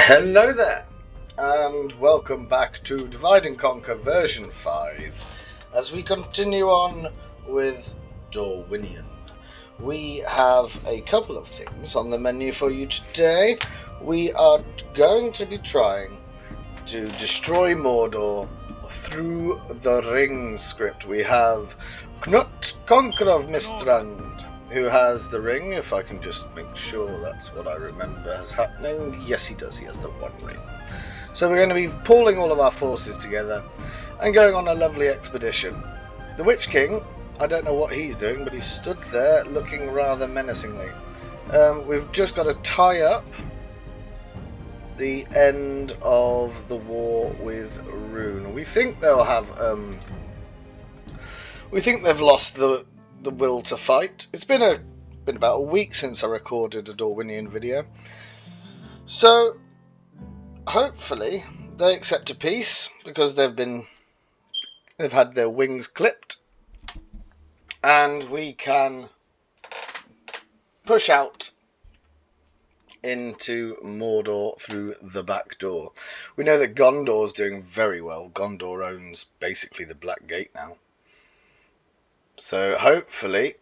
Hello there, and welcome back to Divide and Conquer version 5 as we continue on with Dorwinion. We have a couple of things on the menu for you today. We are going to be trying to destroy Mordor through the ring script. We have Knut, Conqueror of Mistrand, who has the ring. If I can just make sure that's what I remember is happening. Yes, he does. He has the one ring. So we're going to be pulling all of our forces together and going on a lovely expedition. The Witch King, I don't know what he's doing, but he stood there looking rather menacingly. We've just got to tie up the end of the war with Rune. We think they'll have we think they've lost the will to fight. It's been about a week since I recorded a Dorwinion video, so hopefully they accept a peace because they've had their wings clipped, and we can push out into Mordor through the back door. We know that Gondor's doing very well. Gondor owns basically the Black Gate now. So hopefully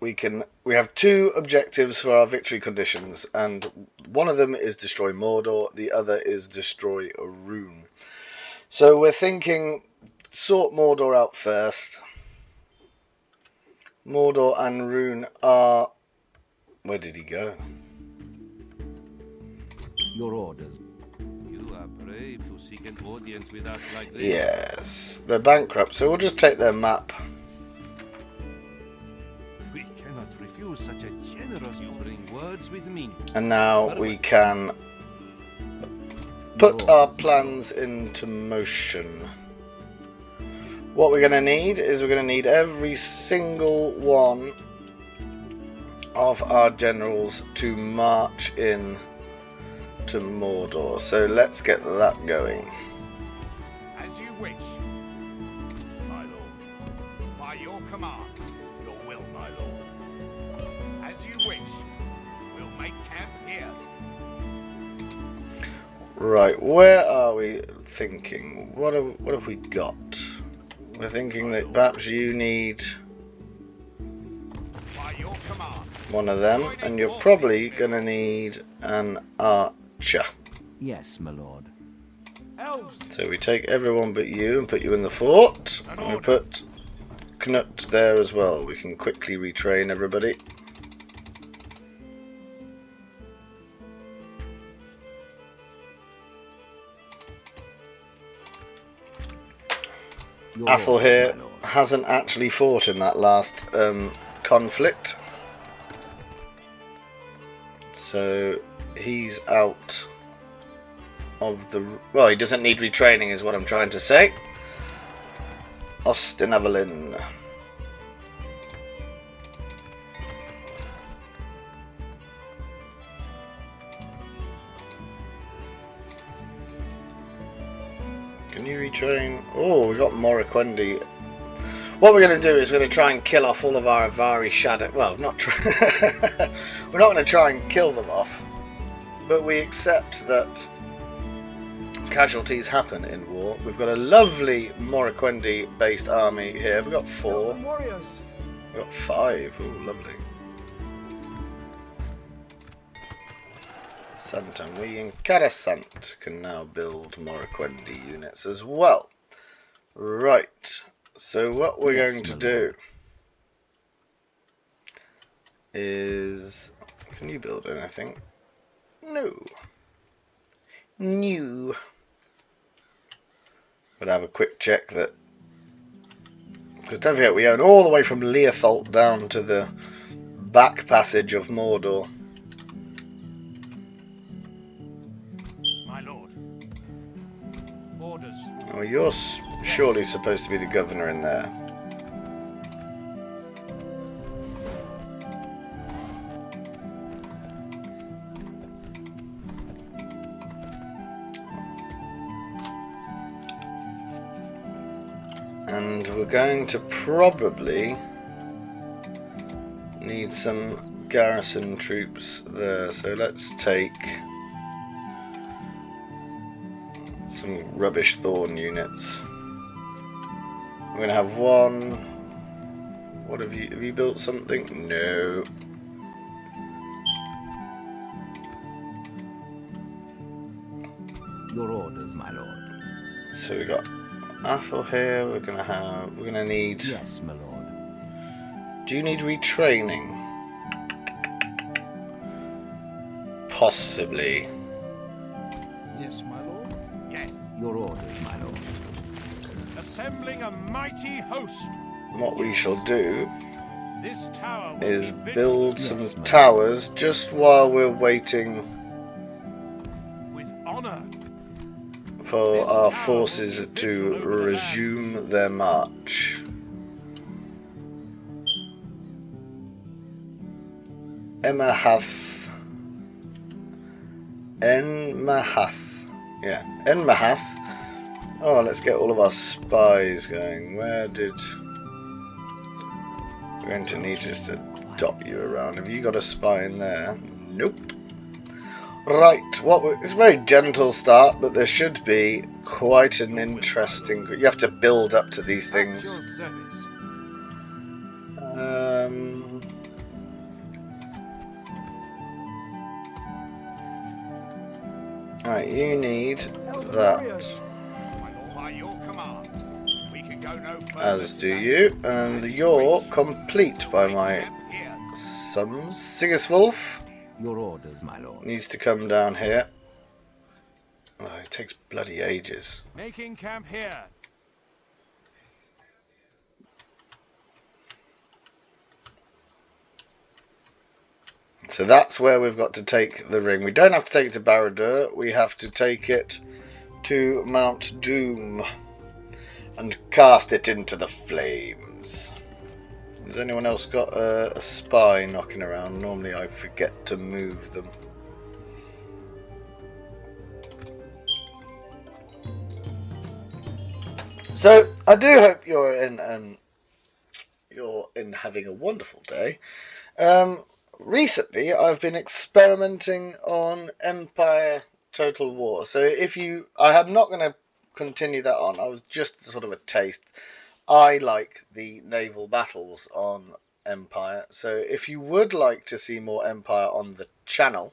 we have two objectives for our victory conditions, and one of them is destroy Mordor, the other is destroy Rune. So we're thinking sort Mordor out first. Mordor and Rune are... Where did he go? Your orders. You are brave to seek an audience with us like this. Yes, they're bankrupt, so we'll just take their map. We cannot refuse such a generous. You bring words with meaning. And now we can put our plans into motion. What we're going to need is we're going to need every single one of our generals to march in to Mordor. So let's get that going. As you wish, my lord. By your command, your will, my lord. As you wish, we'll make camp here. Right, where are we thinking? What have we got? We're thinking that perhaps you need one of them, and you're probably going to need an archer. Yes, my lord. So we take everyone but you and put you in the fort, and we put Knut there as well. We can quickly retrain everybody. Athel here hasn't actually fought in that last conflict, so he's out of the... Well, he doesn't need retraining is what I'm trying to say. Austin Evelyn. Can you retrain? Oh, we got Morikwendi. What we're going to do is we're going to try and kill off all of our Avari shadow. Well, not try. We're not going to try and kill them off, but we accept that casualties happen in war. We've got a lovely Morikwendi based army here. We've got 4. We've got 5. Oh, lovely. And we in Coruscant can now build Morikwendi units as well. Right, so what we're going to do is... Can you build anything? No. New. But have a quick check that... Because don't forget, we own all the way from Leotholt down to the back passage of Mordor. Oh, you're surely supposed to be the governor in there. And we're going to probably need some garrison troops there, so let's take some rubbish thorn units. We're gonna have one. What have you built something? No. Your orders, my lord. So we got Athel here. We're gonna need. Yes, my lord. Do you need retraining? Possibly. Yes, my lord. Yes. Your orders, my lord. Assembling a mighty host. What we shall do This tower will is be build Yes, some my lord. towers just while we're waiting with honor. for This our tower forces will be to vigil over the resume lands. their march. Enmahath. Yeah, Enmahath. Oh, let's get all of our spies going. We're going to need just to dot you around. Have you got a spy in there? Nope. Right, it's a very gentle start, but there should be quite an interesting. You have to build up to these At things. your service. Right, you need that, By your command, we can go no further. as do today. you, and As you you're wish. complete by my Camp here. sums. Sigiswolf Your orders, my lord. needs to come down here. Oh, it takes bloody ages. Making camp here. So that's where we've got to take the ring. We don't have to take it to Barad-dûr, we have to take it to Mount Doom and cast it into the flames. Has anyone else got a spy knocking around? Normally I forget to move them. So I do hope you're in having a wonderful day. Recently, I've been experimenting on Empire Total War. So I'm not going to continue that on. I was just sort of a taste. I like the naval battles on Empire. So if you would like to see more Empire on the channel,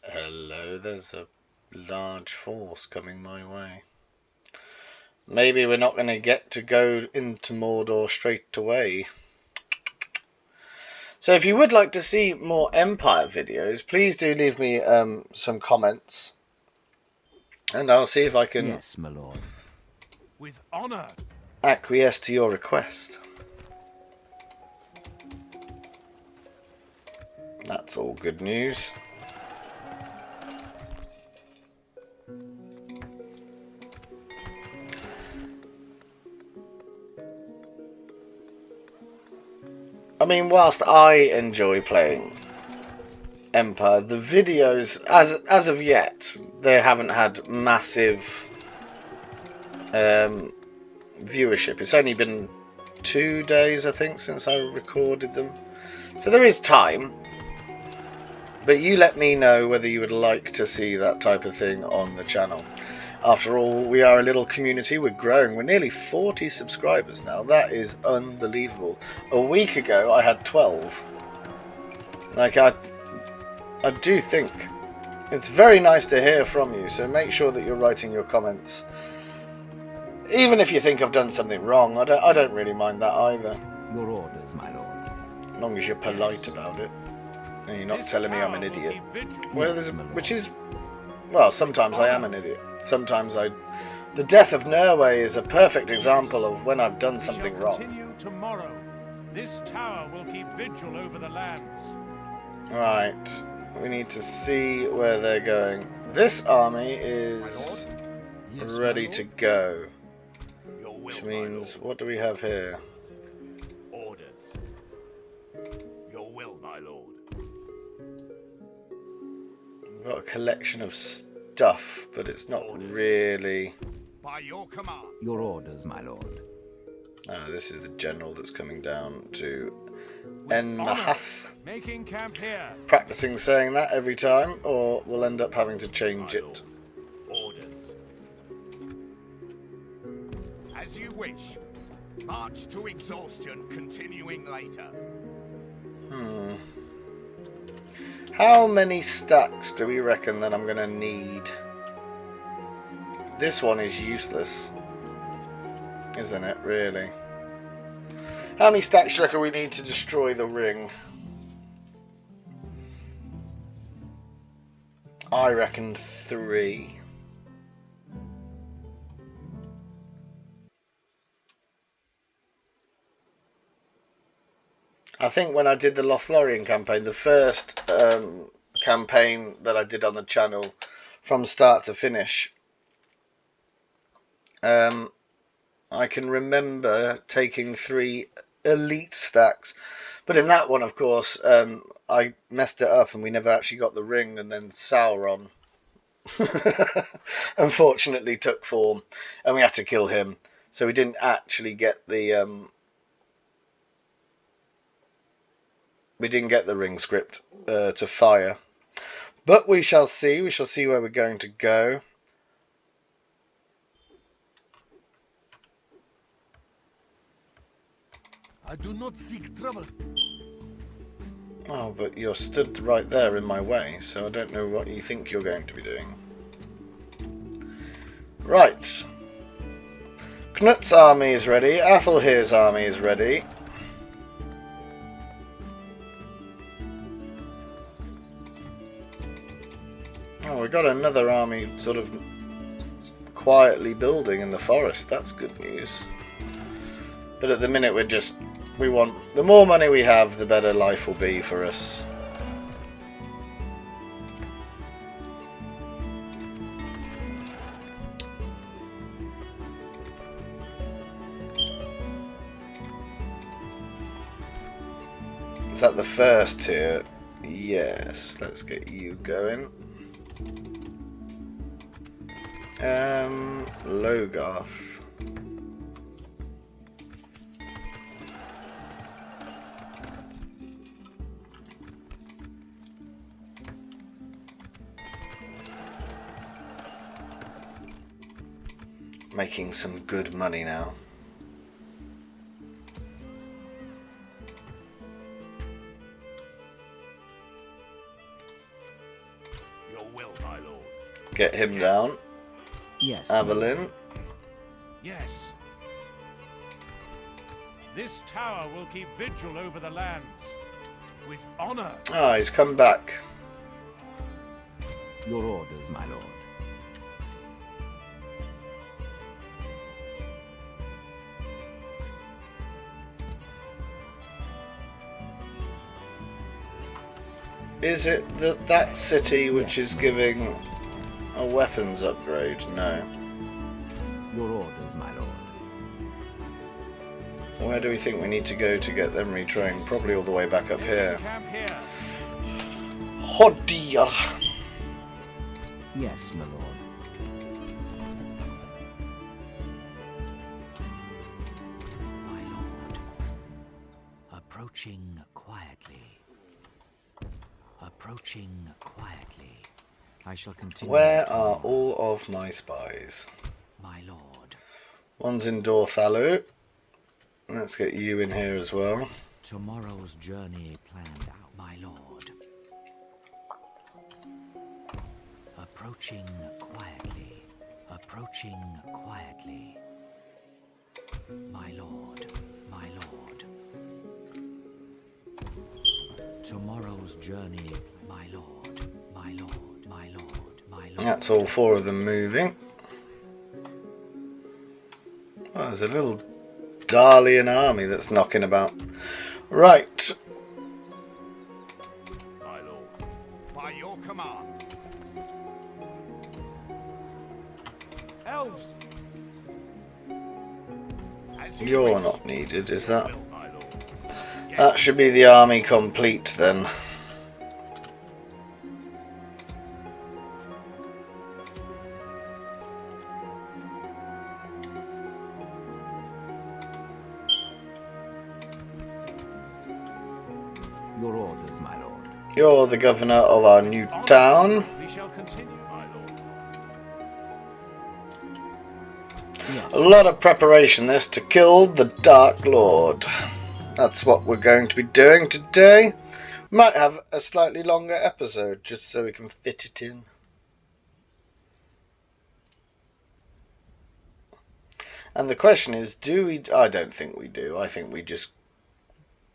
hello, there's a large force coming my way. Maybe we're not going to get to go into Mordor straight away. So if you would like to see more Empire videos, please do leave me some comments, and I'll see if I can Yes, my lord. With honor. acquiesce to your request. That's all good news. I mean, whilst I enjoy playing Empire, the videos, as of yet, they haven't had massive viewership. It's only been 2 days, I think, since I recorded them. So there is time. But you let me know whether you would like to see that type of thing on the channel. After all, we are a little community, we're growing, we're nearly 40 subscribers now, that is unbelievable. A week ago I had 12. Like, I do think it's very nice to hear from you, so make sure that you're writing your comments. Even if you think I've done something wrong, I don't really mind that either. Your orders, my lord. As long as you're polite about it. And you're not telling me I'm an idiot. Well, Yes, my lord. which is... Well, sometimes I am an idiot. Sometimes the death of Norway is a perfect example of when I've done something wrong. Continue tomorrow. This tower will keep vigil over the lands. Right. We need to see where they're going. This army is Yes, my ready lord. to go. Your will, Which my means, lord. what do we have here? Orders. Your will, my lord. We've got a collection of stuff, but it's not really... By your command. Your orders, my lord. Ah, this is the general that's coming down to En honor. Nahath. Making camp here. Practicing saying that every time, or we'll end up having to change it. Orders. As you wish. March to exhaustion, continuing later. How many stacks do we reckon that I'm going to need? This one is useless, isn't it, really? How many stacks do you reckon we need to destroy the ring? I reckon 3. I think when I did the Lothlorien campaign, the first campaign that I did on the channel from start to finish, I can remember taking 3 elite stacks, but in that one, of course, I messed it up and we never actually got the ring, and then Sauron unfortunately took form and we had to kill him, so we didn't actually get the ring script to fire, but we shall see where we're going to go. I do not seek trouble. Oh, but you're stood right there in my way, so I don't know what you think you're going to be doing. Right. Knut's army is ready. Athelhir's army is ready. Oh, we got another army sort of quietly building in the forest. That's good news. But at the minute we want, the more money we have, the better life will be for us. Is that the first tier? Yes, let's get you going. Logarth. Making some good money now. Your will, my lord. Get him down. Yes. Avalyn. Yes. This tower will keep vigil over the lands. With honor. Ah, he's come back. Your orders, my lord. Is it that city which is giving a weapons upgrade? No. Your orders, my lord. Where do we think we need to go to get them retrained? Probably all the way back up here. Camp here. Hodir. Yes, my lord. My lord. Approaching quietly. Approaching quietly. I shall continue. Where are all of my spies? My lord. One's in Dorthalu. Let's get you in here as well. Tomorrow's journey planned out. My lord. Approaching quietly. Approaching quietly. My lord. My lord. Tomorrow's journey. My lord. My lord. My lord. My lord. That's all 4 of them moving. Oh, there's a little Darlian army that's knocking about. Right. My lord. By your command. Elves. As you You're wish. not needed, is that? Will, my lord. That should be the army complete then. You're the governor of our new town. We shall continue, my lord. Yes. A lot of preparation this to kill the Dark Lord. That's what we're going to be doing today. Might have a slightly longer episode just so we can fit it in. And the question is, do we... I don't think we do. I think we just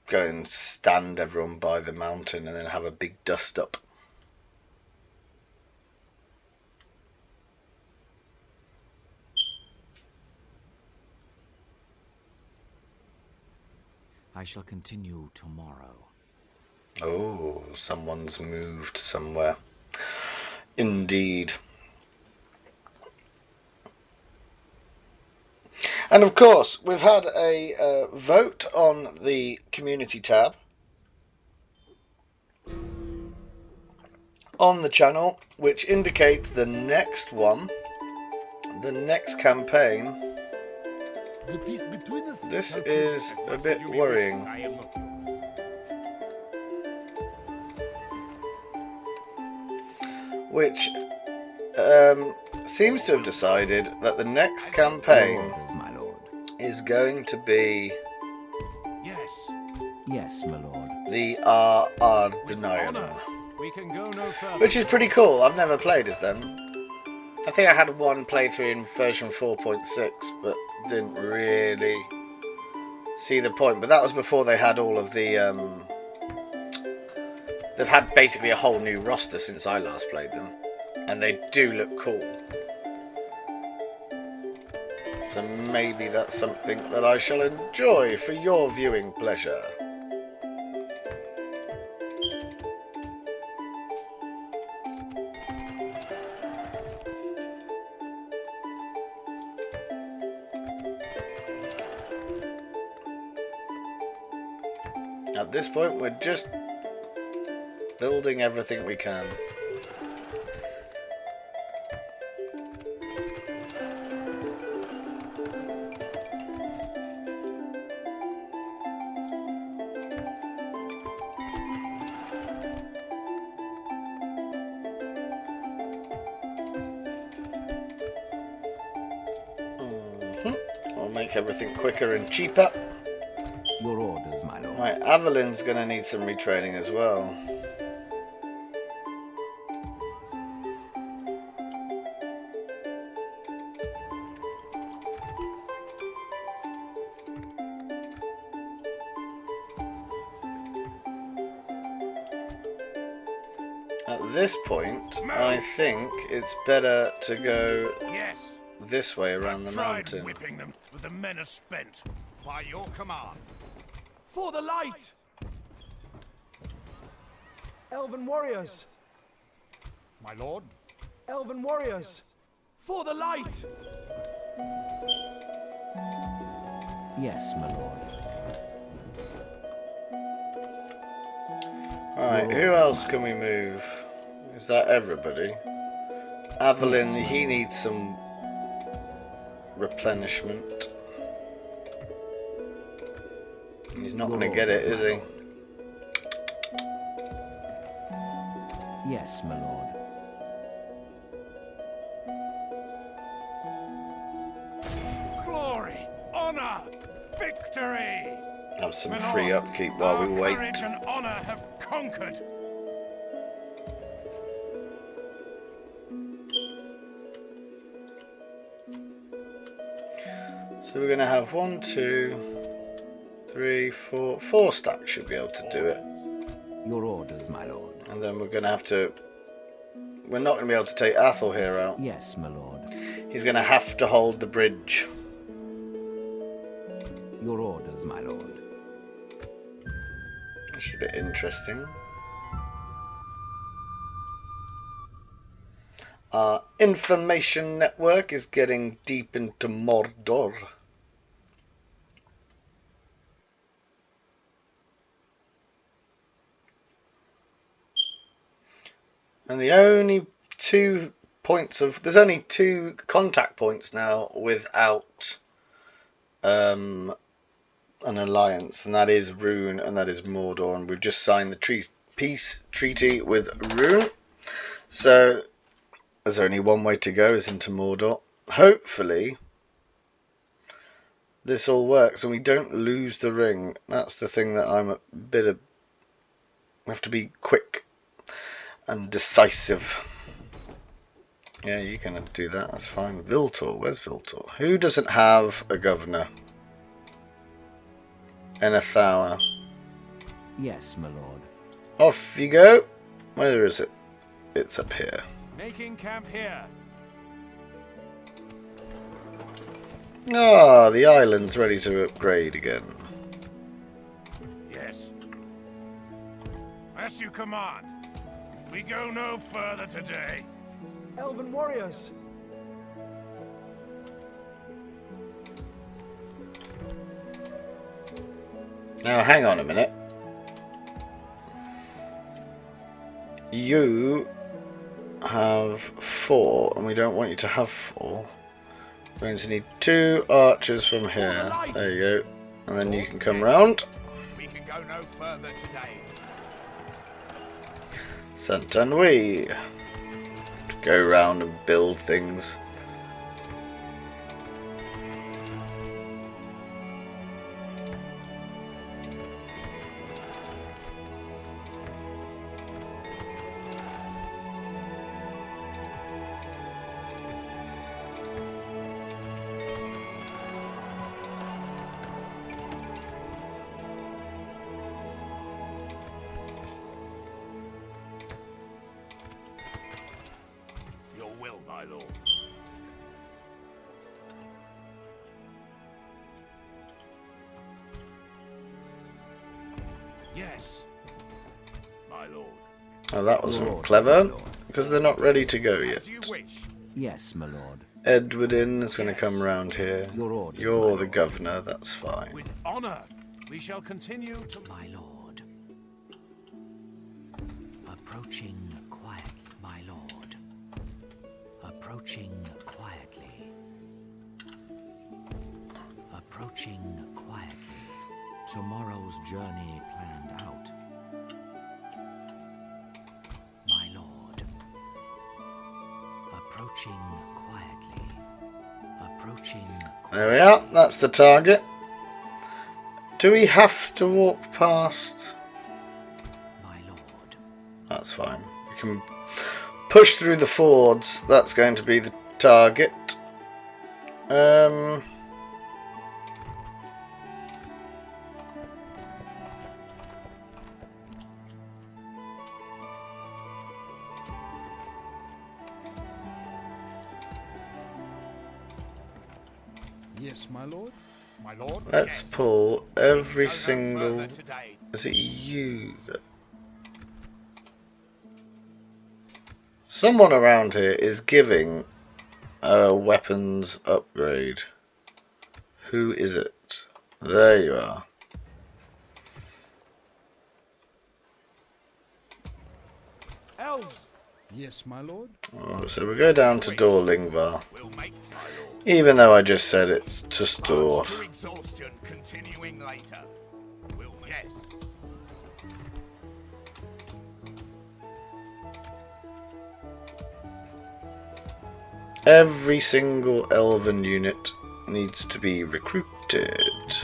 go and stand everyone by the mountain and then have a big dust up. I shall continue tomorrow. Oh, someone's moved somewhere. Indeed. And of course, we've had a vote on the community tab on the channel, which indicates the next one, the next campaign. The peace between us. This is a bit worrying. I am not yours. Which seems to have decided that the next campaign Your orders, my lord. is going to be Yes. Yes, my lord. the With Dorwinion, honor. We can go no further. which is pretty cool. I've never played as them. I think I had one playthrough in version 4.6, but didn't really see the point. But that was before they had all of the... They've had basically a whole new roster since I last played them. And they do look cool. So maybe that's something that I shall enjoy for your viewing pleasure. At this point, we're just building everything we can. I'll make everything quicker and cheaper. Your orders, my lord. Right, Avalin's going to need some retraining as well. At this point, I think it's better to go Yes. this way around the Tried mountain. whipping them, but the men are spent. By your command. For the light! Elven warriors! My lord. Elven warriors! For the light! Yes, my lord. Alright, who else can we move? Is that everybody? Avalin, he needs some replenishment. He's not going to get it, is he? Yes, my lord. Glory, honor, victory. Have some My free lord, upkeep while we our wait. Courage and honor have conquered. So we're going to have 1, 2, 3, 4. 4 stacks should be able to do it. Your orders, my lord. And then we're going to have to... We're not going to be able to take Athel here out. Yes, my lord. He's going to have to hold the bridge. Your orders, my lord. Which is a bit interesting. Our information network is getting deep into Mordor. And the only 2 points of... There's only 2 contact points now without an alliance. And that is Rune and that is Mordor. And we've just signed the peace treaty with Rune. So there's only one way to go, is into Mordor. Hopefully this all works and we don't lose the ring. That's the thing that I'm a bit of... I have to be quick and decisive. Yeah, you can do that, that's fine. Viltor, where's Viltor? Who doesn't have a governor? Enethower. Yes, my lord. Off you go. Where is it? It's up here. Making camp here. Ah, the island's ready to upgrade again. Yes. As you command. We go no further today. Elven warriors. Now, hang on a minute. You have 4, and we don't want you to have 4. We're going to need 2 archers from here. There you go. And then you can come round. We can go no further today. Saint-Anouilh. Go round and build things. Your will, my lord. Yes, my lord. Oh, that wasn't Lord, clever, my lord. because they're not ready to go yet. As you wish. Yes, my lord. Edwardin is going to come round here. Your orders, You're my the lord. governor, that's fine. With honor, we shall continue to... My lord. Approaching quietly, my lord. Approaching quietly. Approaching quietly. Tomorrow's journey planned out. My lord. Approaching quietly. Approaching There we are, that's the target. Do we have to walk past? my lord. That's fine. We can push through the fords. That's going to be the target. Yes, my lord. My lord, Let's yes. pull We every go no single... further today. Is it you that... Someone around here is giving a weapons upgrade. Who is it? There you are. Elves. Yes, my lord. Oh, so we go down to Dorlingvar. We'll make, my lord. Even though I just said it's to store. March to exhaustion, continuing later. We'll... Yes. Every single elven unit needs to be recruited.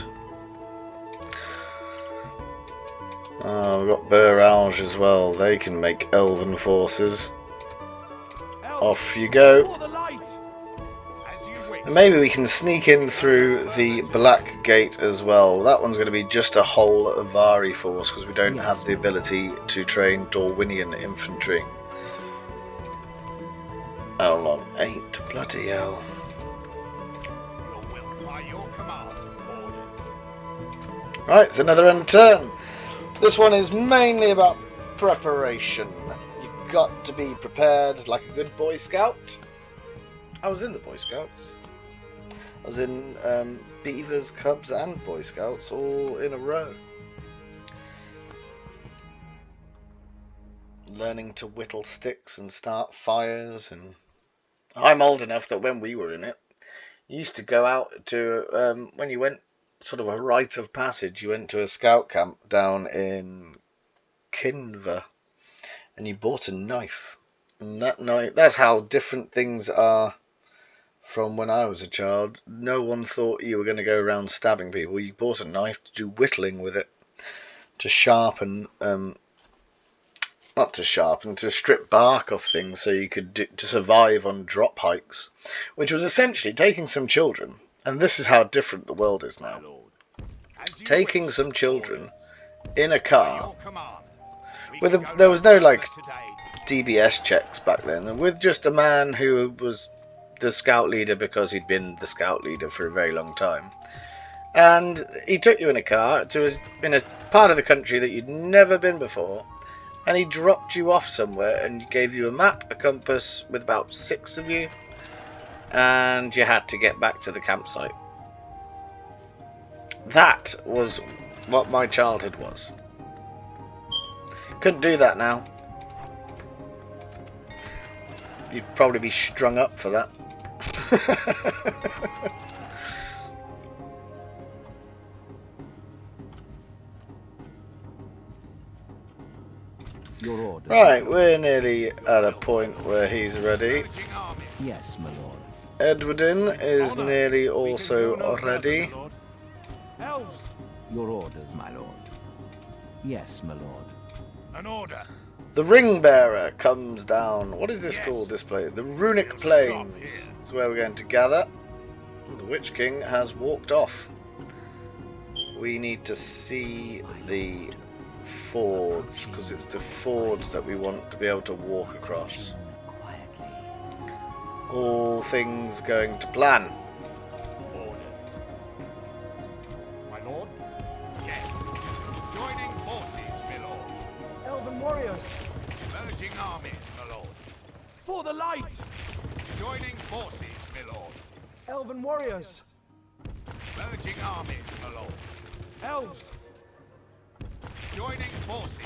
Oh, we've got Buralge as well. They can make elven forces. Elves. Off you go. For the light. As you wish. And maybe we can sneak in through the Black Gate as well. That one's going to be just a whole Avari force because we don't have the ability to train Dorwinion infantry. Hold on, 8, bloody hell. Your will, by your command. Orders. Right, it's another end turn. This one is mainly about preparation. You've got to be prepared like a good Boy Scout. I was in the Boy Scouts. I was in Beavers, Cubs and Boy Scouts all in a row. Learning to whittle sticks and start fires, and I'm old enough that when we were in it, you used to go out to, when you went sort of a rite of passage, you went to a scout camp down in Kinver, and you bought a knife. And that knife, that's how different things are from when I was a child. No one thought you were going to go around stabbing people. You bought a knife to do whittling with it, to sharpen, not to sharpen, to strip bark off things so you could to survive on drop hikes, which was essentially taking some children, and this is how different the world is now. Taking some children in a car with there was no like DBS checks back then, and with just a man who was the scout leader because he'd been the scout leader for a very long time, and he took you in a car in a part of the country that you'd never been before, and he dropped you off somewhere and gave you a map, a compass with about 6 of you, and you had to get back to the campsite. That was what my childhood was. Couldn't do that now. You'd probably be strung up for that. Your order. Right, we're nearly at a point where he's ready. Yes, my lord. Edwardin is nearly also ready. Elves! Your orders, my lord. Yes, my lord. An order. The ring bearer comes down. What is this Yes. called, this place? The Runic We'll Plains stop here. is where we're going to gather. The Witch King has walked off. We need to see the fords, because it's the fords that we want to be able to walk across. Quietly. All things going to plan. Orders. My lord? Yes. Joining forces, my lord. Elven warriors! Merging armies, my lord. For the light! Joining forces, my lord. Elven warriors! Merging armies, my lord. Elves! Joining forces,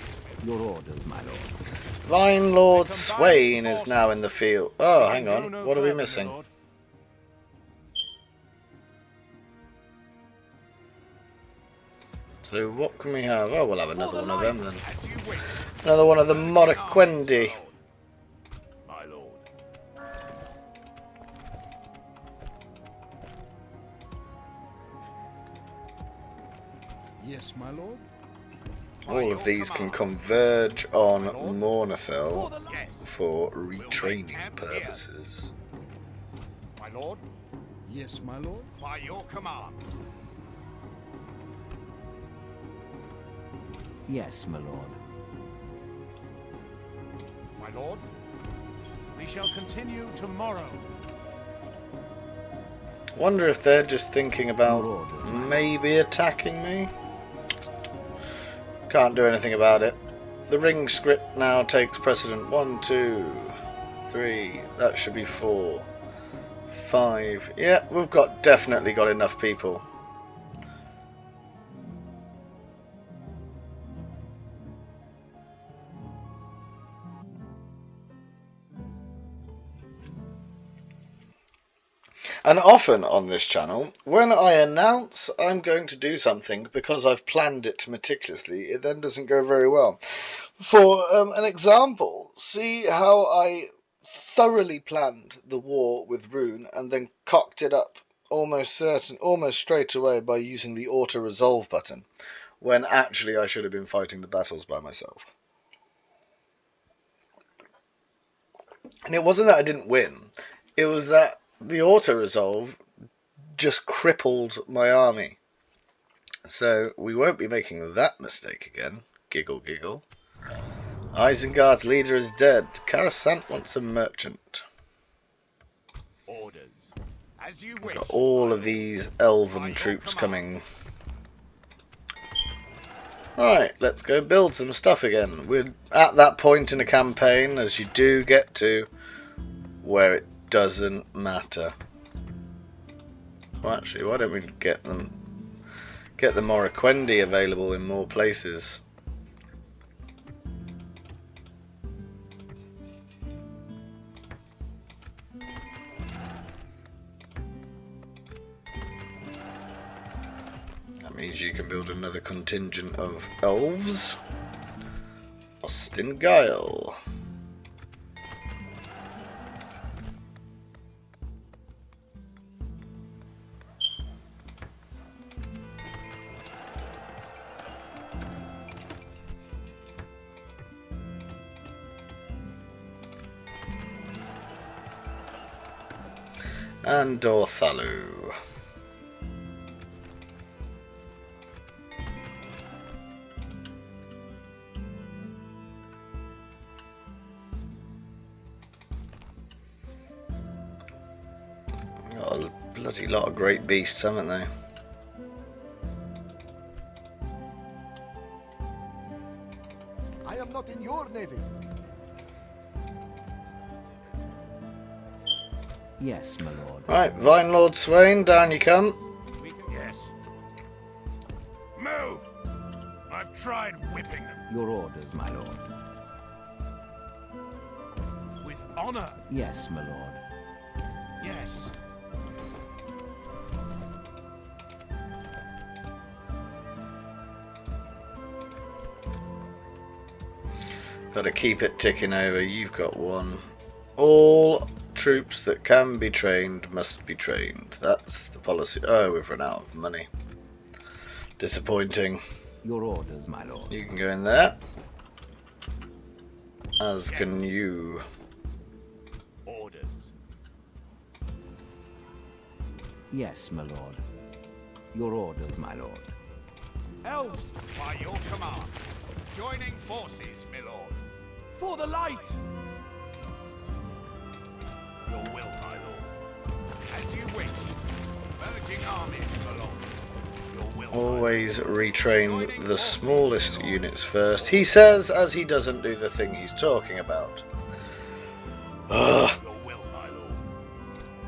Your orders, my lord. Vine Lord Swain is now in the field. Oh, hang on. What are we missing? So what can we have? Oh, we'll have another one of them then. as you wish. Another one of the Merging armies, Moriquendi. my lord. Yes, my lord. All of these can converge on For Mornathel the light! Yes, for retraining purposes. my lord. Yes, my lord. By your command. Yes, my lord. My lord. We shall continue tomorrow. Wonder if they're just thinking Your about orders, my maybe attacking me? Can't do anything about it. The ring script now takes precedent. 1, 2, 3. That should be 4, 5. Yeah, we've definitely got enough people. And often on this channel, when I announce I'm going to do something because I've planned it meticulously, it then doesn't go very well. For an example, see how I thoroughly planned the war with Rune and then cocked it up almost straight away by using the auto-resolve button, when actually I should have been fighting the battles by myself. And it wasn't that I didn't win, it was that the auto-resolve just crippled my army. So we won't be making that mistake again. Giggle, giggle. Isengard's leader is dead. Karasant wants a merchant. Orders. As you wish. Got all of these elven troops coming. Right, let's go build some stuff again. We're at that point in a campaign, as you do get to, where it doesn't matter. Well, actually, why don't we get the Moriquendi available in more places? That means you can build another contingent of elves. Versed in guile. And Dorthalu. Got a bloody lot of great beasts, haven't they? I am not in your navy. Yes, my lord. Right, Vine Lord Swain, down you come. Yes. Move! I've tried whipping them. Your orders, my lord. With honor. Yes, my lord. Yes. Got to keep it ticking over. You've got one. All troops that can be trained must be trained. That's the policy. Oh, we've run out of money. Disappointing. Your orders, my lord. You can go in there. As can you. Orders. Yes, my lord. Your orders, my lord. Elves, By your command. Joining forces, my lord. for the light! Your will, my lord. As you wish. Merging armies, my lord. Your will, my lord. Always retrain the smallest units first. He says as he doesn't do the thing he's talking about. Ugh. Your will, my lord.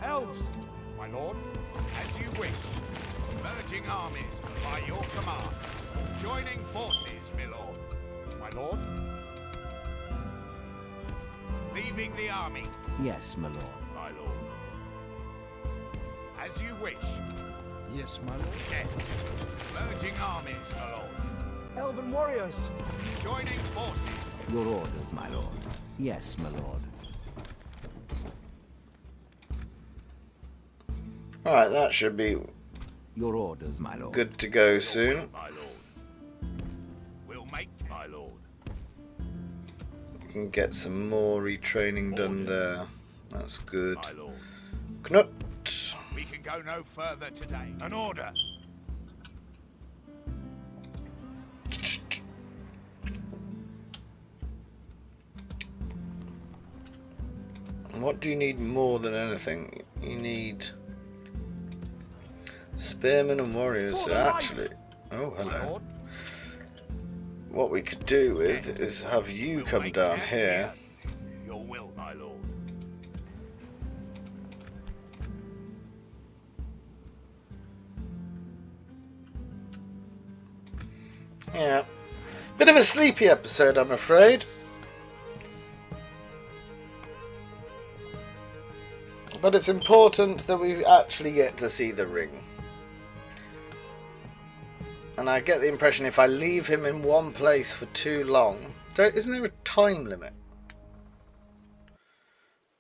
Elves, My lord. As you wish. Merging armies by your command. Joining forces, my lord. My lord. Leaving the army, Yes, my lord. my lord. As you wish. Yes, my lord. Yes. Merging armies, my lord. elven warriors, Joining forces. Your orders, my lord. Yes, my lord. Alright, that should be Your orders, my lord. good to go Your soon. will, my lord. We'll make, my lord. We can get some more retraining done there. That's good. My lord. Knut. We can go no further today. An order. What do you need more than anything? You need spearmen and warriors. So actually, oh My hello. lord. What we could do with is have you We'll come make down camp here. Your will, my lord. Yeah. Bit of a sleepy episode, I'm afraid. But it's important that we actually get to see the ring. And I get the impression if I leave him in one place for too long... Isn't there a time limit?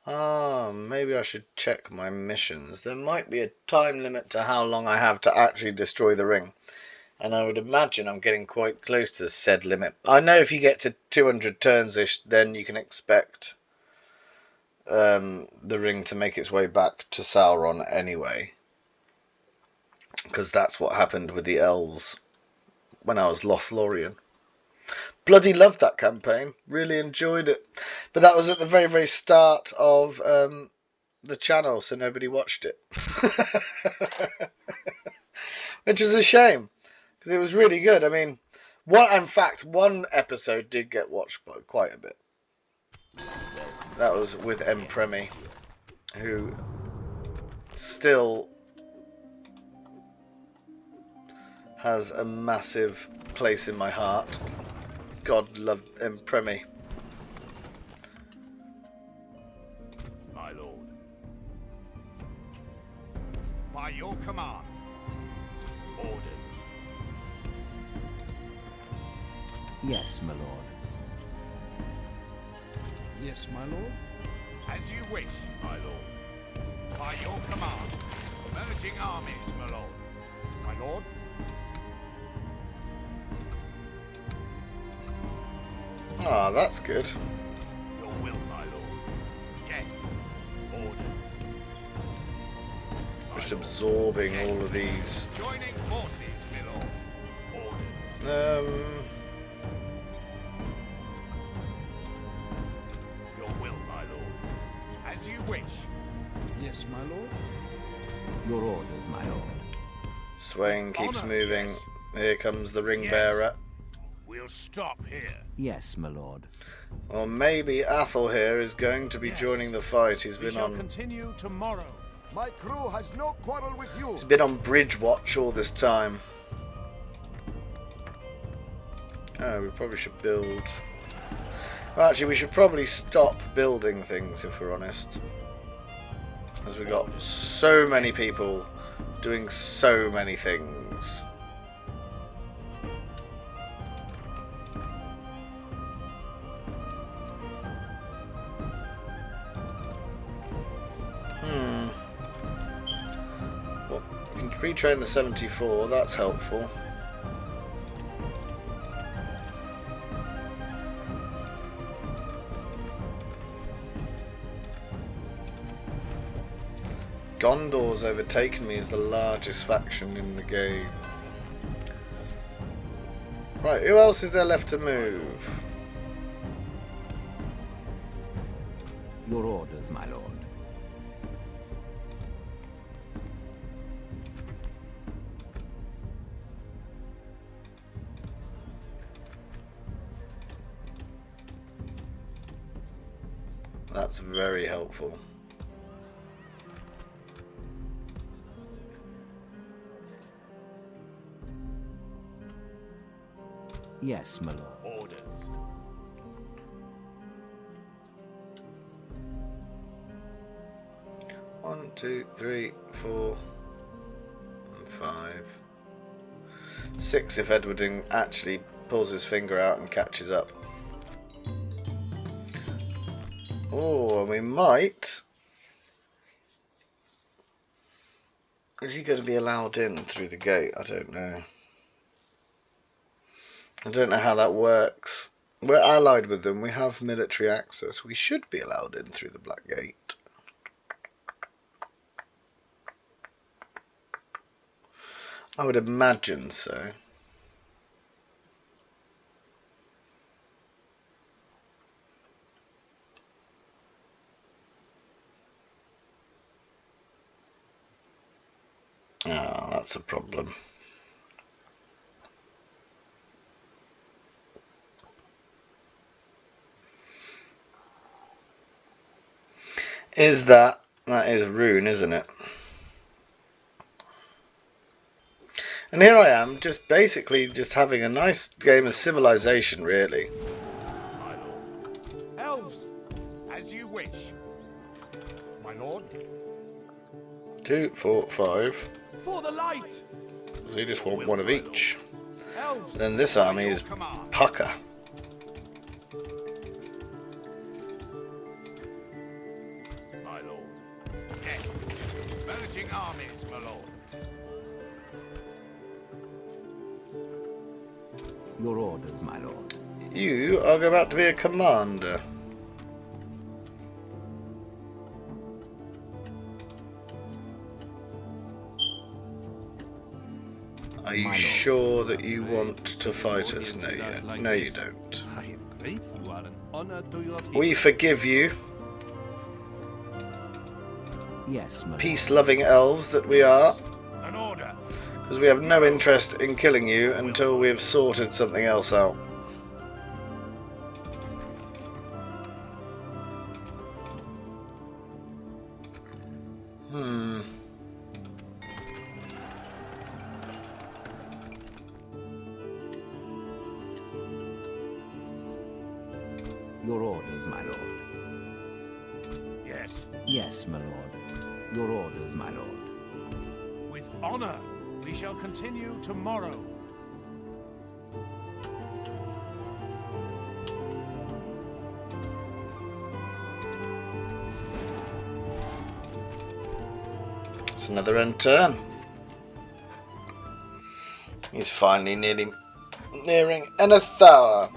Ah, maybe I should check my missions. There might be a time limit to how long I have to actually destroy the ring. And I would imagine I'm getting quite close to the said limit. I know if you get to 200 turns-ish, then you can expect the ring to make its way back to Sauron anyway. Because that's what happened with the elves when I was Lothlorien. Bloody loved that campaign. Really enjoyed it. But that was at the very, very start of the channel, so nobody watched it. Which is a shame. Because it was really good. I mean, in fact, one episode did get watched by quite a bit. That was with Premi, who still has a massive place in my heart. God love Premi. My lord. By your command. Orders. Yes, my lord. Yes, my lord. As you wish, my lord. By your command. Merging armies, my lord. My lord? Ah, that's good. Your will, my lord. Yes. Orders. Just absorbing all of these. Joining forces, my lord. Orders. Your will, my lord. As you wish. Yes, my lord. Your orders, my lord. Swain keeps Honor, moving. yes. Here comes the ring Yes. bearer. We'll stop here. Yes, my lord. Or maybe Athel here is going to be Yes. joining the fight. He's We been shall on. continue tomorrow. My crew has no quarrel with you. He's been on bridge watch all this time. Oh, we probably should build. Well, actually, we should probably stop building things if we're honest, as we got so many people doing so many things. Well, we can retrain the 74. That's helpful. Gondor's overtaken me as the largest faction in the game. Right, who else is there left to move? Your orders, my lord. That's very helpful. Yes, my lord. Orders. 1, 2, 3, 4, and 5, 6 if Edwarding actually pulls his finger out and catches up. Oh, and we might. Is he going to be allowed in through the gate? I don't know. I don't know how that works. We're allied with them. We have military access. We should be allowed in through the Black Gate. I would imagine so. Ah, that's a problem. That is Rune, isn't it? And here I am, just basically just having a nice game of Civilization, really. My lord. Elves, As you wish. My lord. 2, 4, 5. for the light. So you just want one of each. Elves, Then this army is Command. pucker. My lord. Yes. Merging armies, my lord. Your orders, my lord. You are about to be a commander. Are you My lord. sure that you want to fight us? No, no, you don't. I am grateful. You are an honor to your people. We forgive you, Yes, my lord. peace-loving elves that we are, An order. because we have no interest in killing you until we have sorted something else out. Your orders, my lord. Yes. Yes, my lord. Your orders, my lord. With honor, we shall continue tomorrow. It's another end turn. He's finally nearing Enneth Hour.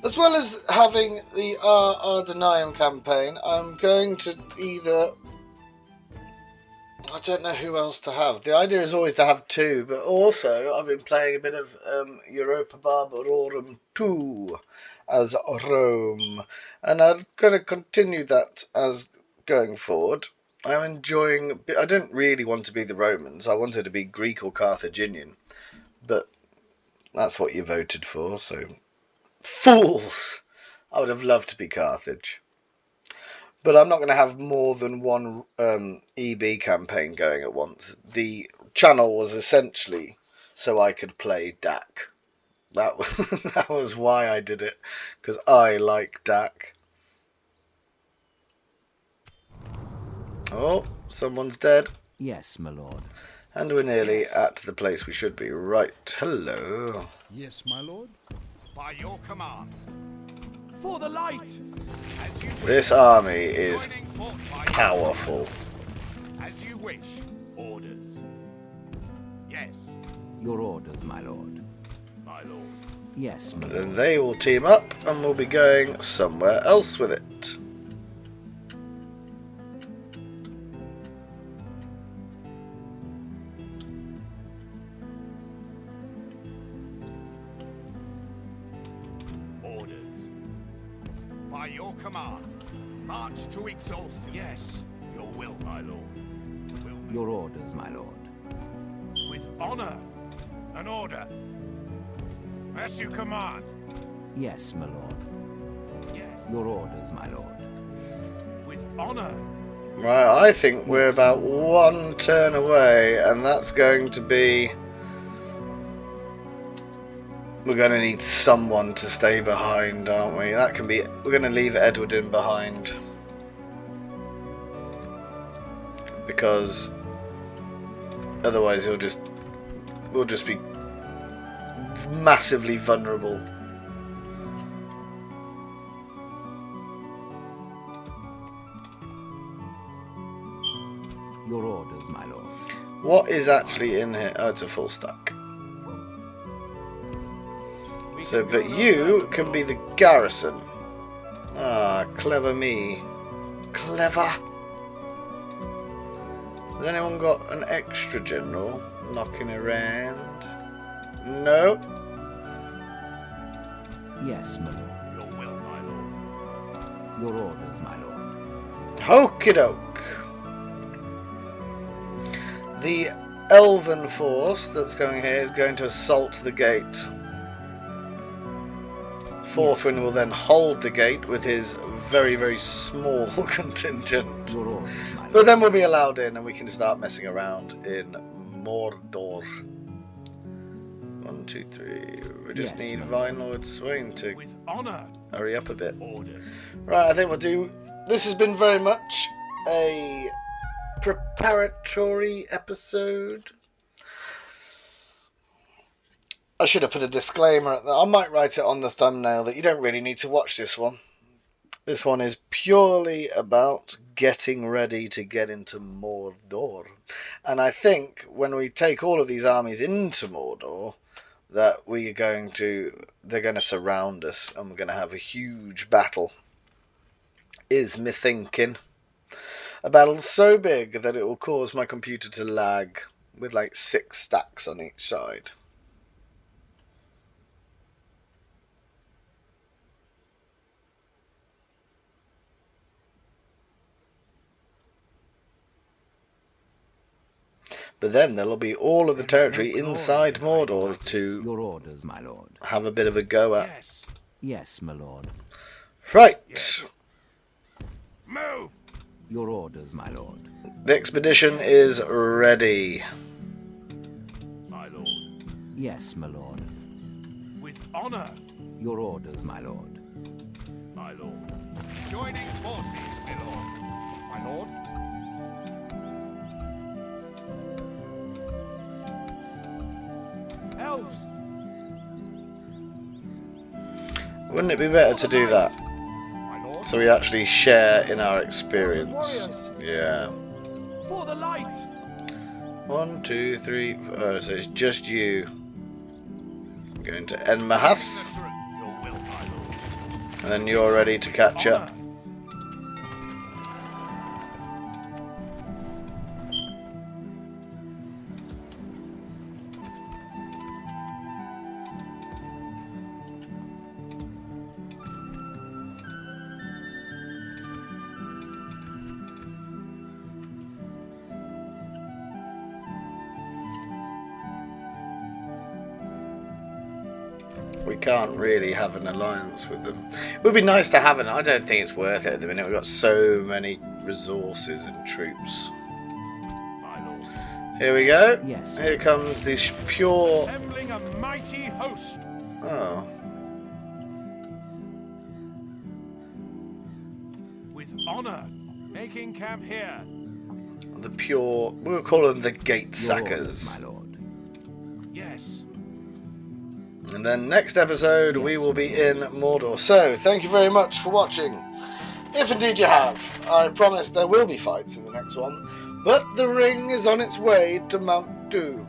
As well as having the Ardenium campaign, I'm going to either... I don't know who else to have. The idea is always to have two, but also I've been playing a bit of Europa Barbarorum 2 as Rome, and I'm going to continue that as going forward. I'm enjoying... I don't really want to be the Romans. I wanted to be Greek or Carthaginian, but that's what you voted for, so... Fools! I would have loved to be Carthage. But I'm not going to have more than one EB campaign going at once. The channel was essentially so I could play Dak. That was why I did it, because I like Dak. Oh, someone's dead. Yes, my lord. And we're nearly at the place we should be. Right, hello. Yes, my lord. By your command. For the light! As you wish. This army is Joining fort by powerful. as you wish. Orders. Yes, Your orders, my lord. my lord. Yes, my Then lord. they will team up and we'll be going somewhere else with it. Orders. By your command. March to exhaustion. Yes, your will, my lord. Will make Your orders, my lord. with honor. An order. As you command. Yes, my lord. Yes, Your orders, my lord. with honor. Right, I think we're about one turn away, and that's going to be... We're going to need someone to stay behind, aren't we? That can be... We're going to leave Edward in behind. Because... Otherwise we'll just be massively vulnerable. Your orders, my lord. What is actually in here? Oh, it's a full stack. So, but you can be the garrison. Ah, clever me. Clever. Has anyone got an extra general knocking around? No. Yes, my lord. Your will, my lord. Your orders, my lord. Okie doke. The elven force that's going here is going to assault the gate. Forthwin will then hold the gate with his very, very small contingent. Your orders, my But lord. then we'll be allowed in and we can start messing around in Mordor. 1, 2, 3. We just Yes, need my Vine Lord Swain to With honor. hurry up a bit. Orders. Right, I think we'll do... This has been very much a preparatory episode. I should have put a disclaimer at that. I might write it on the thumbnail that you don't really need to watch this one. This one is purely about getting ready to get into Mordor. And I think when we take all of these armies into Mordor, that they're going to surround us and we're going to have a huge battle. Is me thinking. A battle so big that it will cause my computer to lag with like 6 stacks on each side. But then there'll be all of the territory inside Mordor to Your orders, my lord. have a bit of a go at. Yes. Yes, my lord. Right, Yes. Move. Your orders, my lord. the expedition is ready. My lord. Yes, my lord. With honor. Your orders, my lord. My lord. Joining forces, my lord. My lord. Elves! Wouldn't it be better to do that? My lord. So we actually share in our experience. Warriors! Yeah. For the light! 1, 2, 3, 4. So it's just you. I'm going to end Mahath. Your will, my lord. And then you're ready to catch up. We can't really have an alliance with them. It would be nice to have an. I don't think it's worth it at the minute. We've got so many resources and troops. My lord. Here we go. Yes. Here comes the pure. Assembling a mighty host. Oh. With honor. Making camp here. The pure. We'll call them the gate Your orders, sackers. my lord. Yes. And then next episode we Yes. will be in Mordor. So, thank you very much for watching. If indeed you have, I promise there will be fights in the next one. But the ring is on its way to Mount Doom.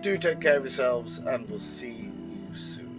Do take care of yourselves, and we'll see you soon.